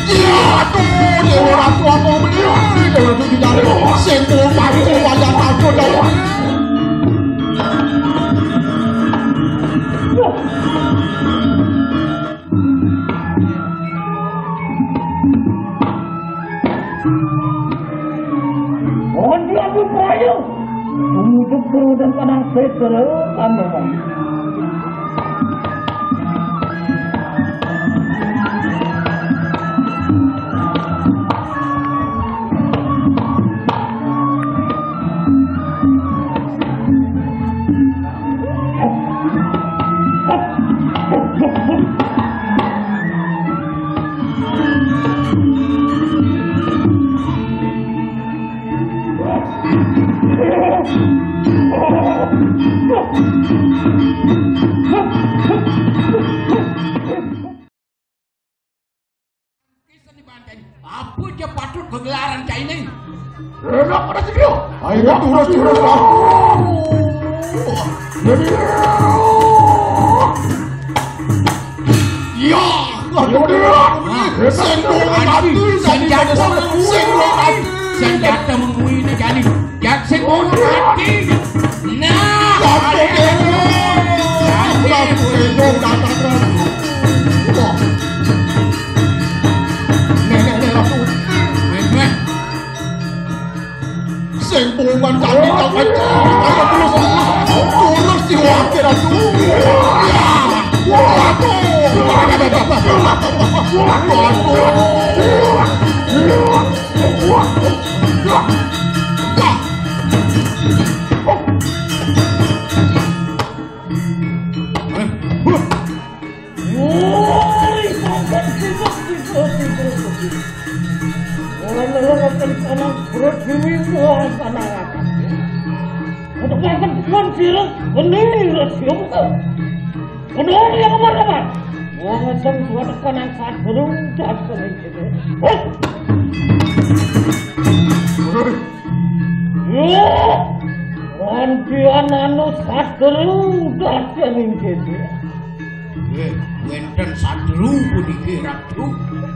Ya tuh Dewa Ratu apa beli Dewa Ratu dicari sentuh pacu wajah taco Dewa mohon diambil payung untuk guru dan panang seter kamu apa dia patut bergelaran kayak ini? Enak pada sedia. Ayo turun. Ya, senjata mengui ini jadi jaksen mati. Nah, Sempungan tadi dapat ayo terus diwakil Ratu. untuk makan sirus menirus yungku menurut yang kemana-mana wangan suatu kanan saat belum datang itu Andian anu saat belum datang itu wenten sadru pun Ratu.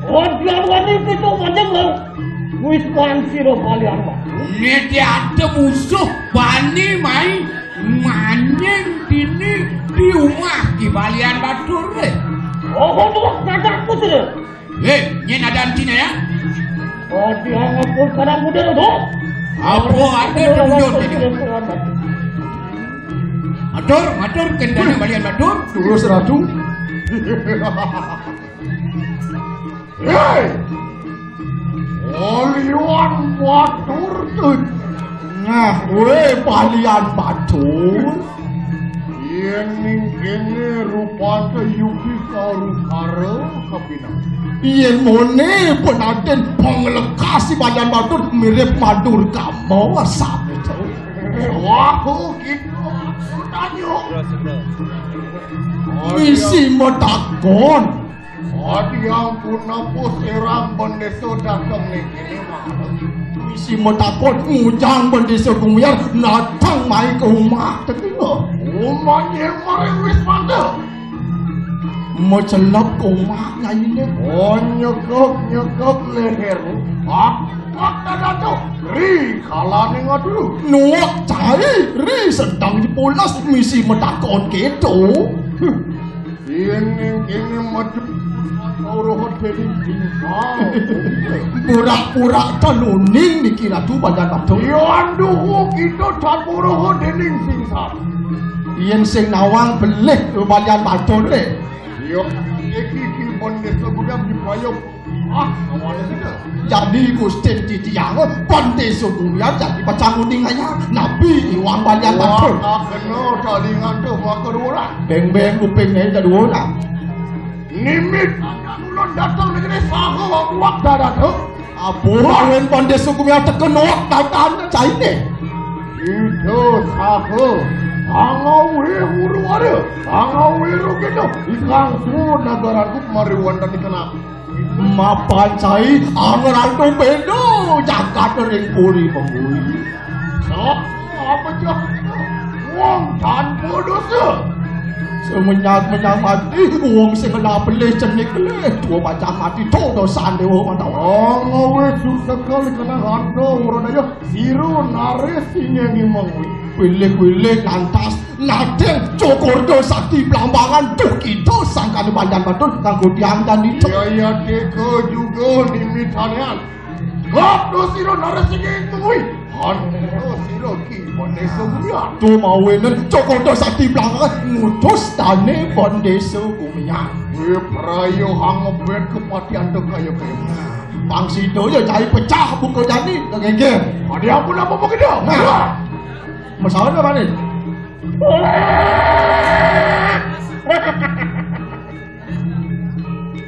Andian wanita itu mendengar Wisman siro kalian mah. Ini ada musuh bani main manyeng dini di rumah di balian batur deh. Oh, tuh kataku tuh. Nyen ada Cina ya? Oh, dia ngapun kadang muda tuh. Apa ada tunjuk jadi? Matur kendana balian batur. Terus Ratu. Hei. Balian batur tuh. Nah, balian batur. Yang kene rupanya Yuki Karukara kapina. Yang mone penaden pengelekasi balian batur mirip Madur kamu sabe tuh. Aku gitu tanya. Misi metakon. Adi yang punapa serang bendeso datang nih kini mah. Misi metakon ngujang bendeso kumyar natang mai ke rumah terima. Rumahnya mari wis mantap. Mau celap ke rumahnya ini. Oh nyekep leher. Apa datu? Ri kalane ngadu. Nuak cai ri sedang dipolas misi metakon gitu. Ini maju. Pura-pura taluning dikira tuh badan batu. Yanduhu kita taluruh dening singsa. Yen sing nawang belih badan batu le. Yo iki bonde segudang dipayung. Awalnya sudah. Jadi Gusti Titiang bonde segudang jadi pacang uning aja. Nabi iwang badan batu. Kena talingan tuh makedua. Beng-beng kupingnya jadi dua. Nimit ulun datang negeri saha wak dadat ho. Apo awen pande suku mi tekenok tatan caine. Itu saha. Angawe huru ada. Angawe rugido. Ikang su negara ku mariwan dan dikena. Mapan cai angaran tu bedo jagat ring puri pembui. So apa cak? Wong tan bodoh. Semenyak mati wong sing kena belih cenik belih dua macam mati todo sandewo mantau. Ngawe susah kali kena hando urun aja siru naris singengi mangwi. Pilih-pilih lantas nadeng cokordo sakti pelambangan tuh kita sangka di Banjar Batur kanggo diangdan itu. Iya deko juga dimitanian. Gapdo siru naris singengi mangwi. Hando siru ki bondeso bumian. Tuh mau wenen cokordo sakti pelambangan ngutus tane bondeso bumian. Prayo hangebet kepatian tuh kayo. Bangsi itu ya cari pecah buku jani kegege. Ada ampun apa begitu? Nah, masalah apa nih?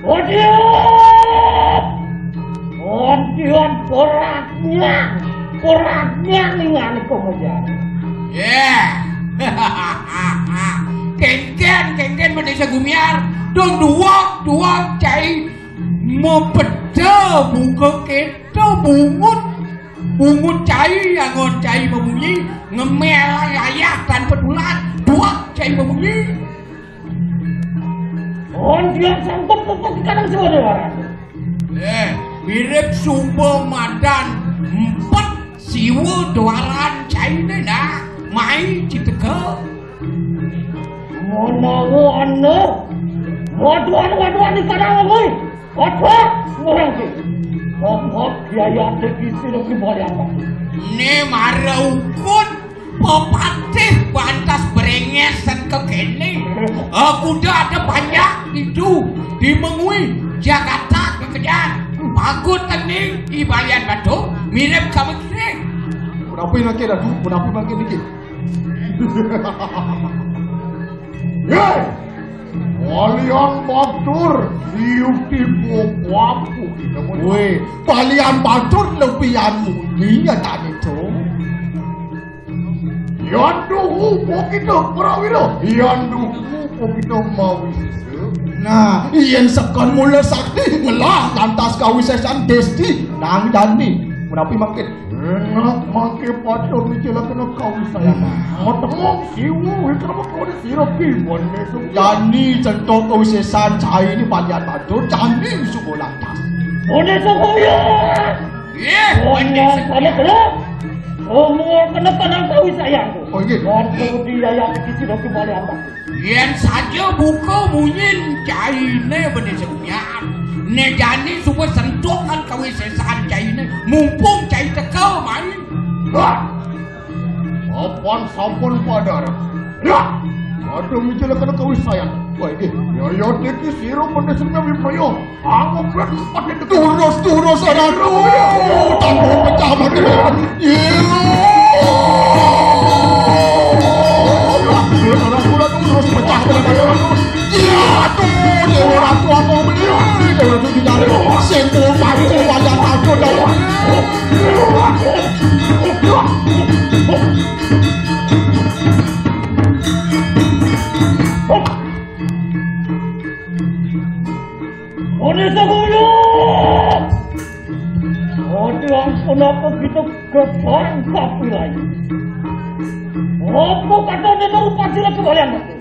Odion koraknya ningali kemudian. Kengken Bandesa Gumiar dong duwak cai mau peda buka kita bungut cai angon cai membunyi ngemel layak dan pedulat duak cai membunyi Odion sangkut pupuk kadang suara waran. mirip sumber madan 4 siwa doaran cai nena mai citeka Monawo anda waduan di kadang oi. Waduan orang tu. Ngomong biaya tegisi lo kembali apa? Ne mara ukun pepatih pantas berengesan ke kene. Aku dah ada banyak itu di Mengui Jakarta kekejar. Aku tening di Balian Batu mirip kamu kene. Berapa lagi dah tu? Berapa lagi dikit? Yeay! Walian Batur siup tipu wapu. Weh, Balian Batur lebihan muni ya tak itu. Yanduhu pokito Prawiro. Yanduhu pokito Mawisi. Nah, yen sekon mula sakti ngelah lantas kawisesan desti nang dani. Berapa makin? Enak makin pada bicara kena kau sayang. Matang siwu kenapa kau di sirap kibon itu? Jani centok kawisesan cai ni Balian Batur jani subuh lantas. Boleh sekoya. Pada kena. Semua kena panang kau sayang tu. Oh iya. Waktu dia yang kisi dah kembali apa? Yen saja buka munyin cai ne Bandesa Gumiar. Ne jani supaya sentuhkan kawisesan cai ne mumpung cai teka main. Apaan sampun padar? Ya, ada bicara kena kau sayang. Wah ini. Ya teki siru pendesnya bipayo. Aku berempat itu Turus aduh. Tanggung pecah makin. Orang pula terus pecah dengan ya tuh dia orang tua mau beli dia orang tu tidak sentuh paku wajah takut dah. Boleh sekoyo. Orang kenapa kita ketangkap lagi? Apa kata dia baru pasti lah kembalian nanti?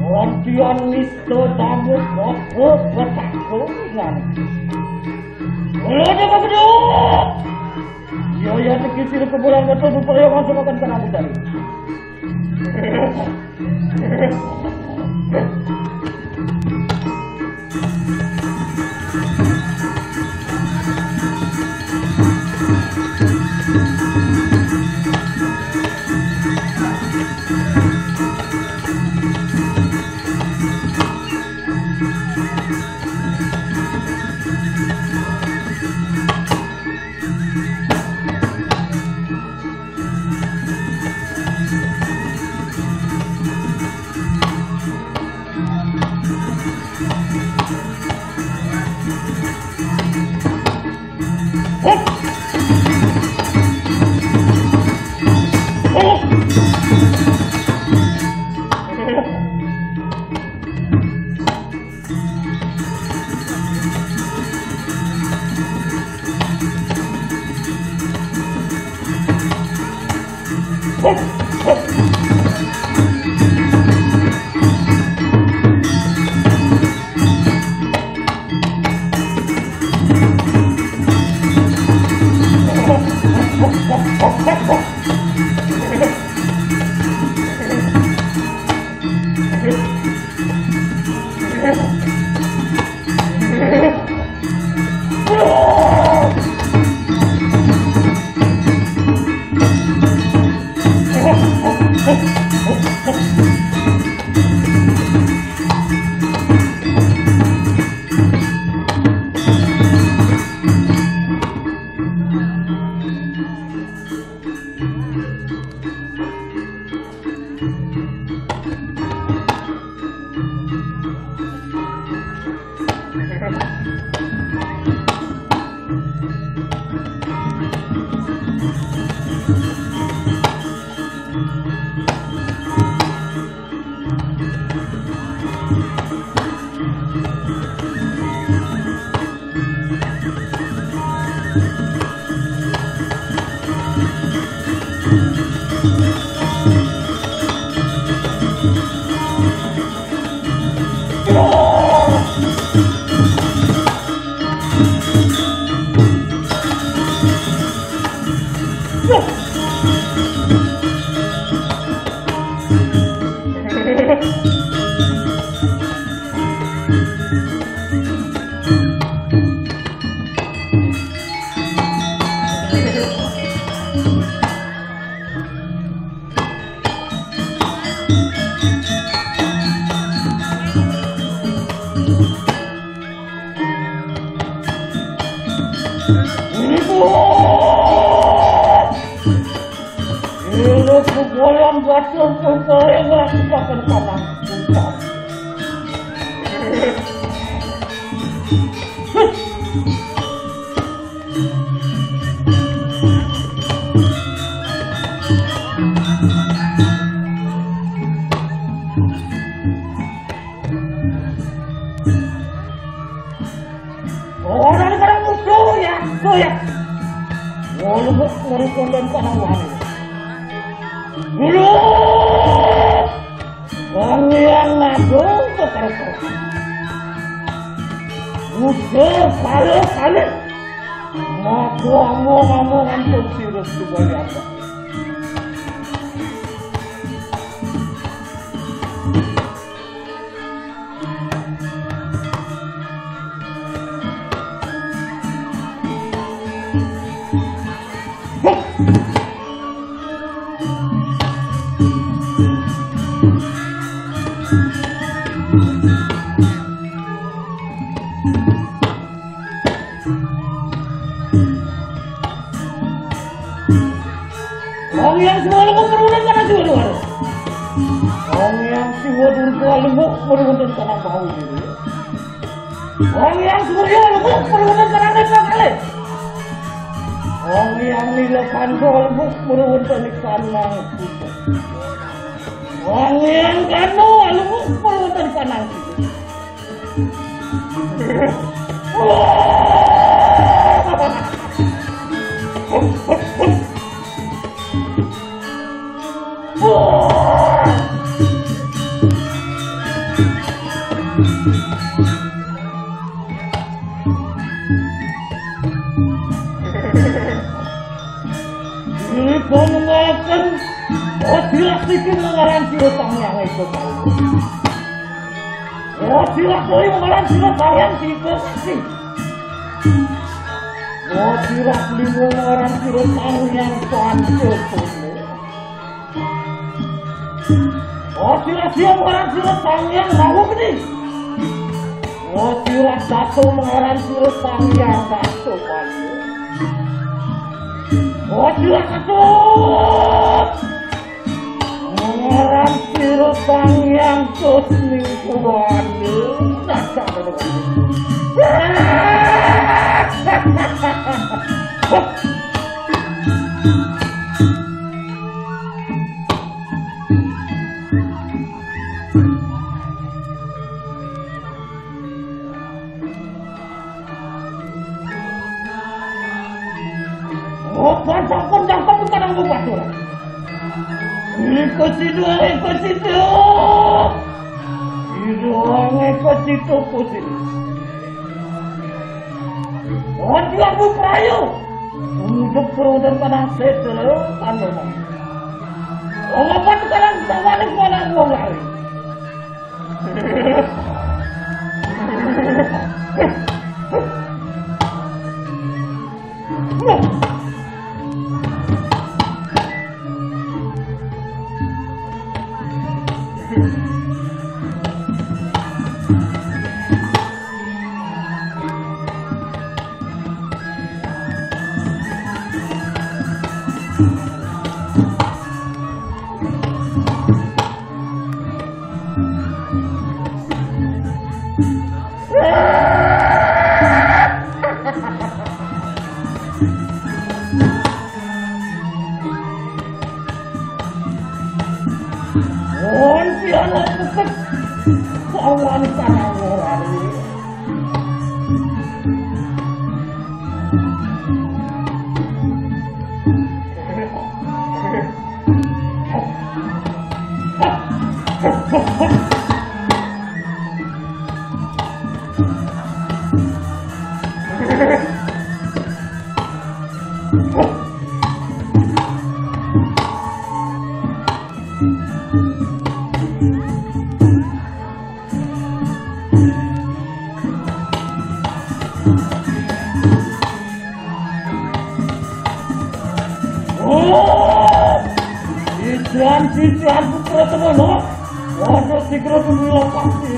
Orang nisto tamu kau bertakut lagi. Kalau ada apa kedua? Ya terkisir kembalian betul supaya masuk makan kena tadi. suatu supaya melakukan tanah putar. Orang barang musuh ya, goyah. Walaupun merukun dan panawan. Guru, pangeran Agung keterkau. Musuh kali-kali. Aku omong-omongan terus sebagai apa? Orang yang semua lembut berundang karena jiwa luar. Orang yang semua durga lembut berundang karena bau diri. Orang yang surya lembut berundang karena netra kali. Orang yang nila kando lembut berundang karena putih. Orang yang kando lembut berundang karena putih. Kau mengalahkan tidak sedikit mengarang sirotang yang itu kali. Tidak boleh mengarang sirotang yang itu kali. Tidak boleh mengarang sirotang yang pancet kali. Tidak siap mengarang sirotang yang ragu gede. Tidak satu mengarang sirotang yang satu kali. Tidak ketut mengarang sirotang yang tusning kuat dasar Pantang bukan aku patur. Ikut situ. Ikut situ putih. Wajib aku perayu. Untuk perundang pada setelah anu. Apa sekarang balik mana gua lari. Sian putra teman, waduh segera pemilah pasti.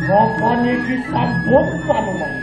Pokoknya kita sampun panuman.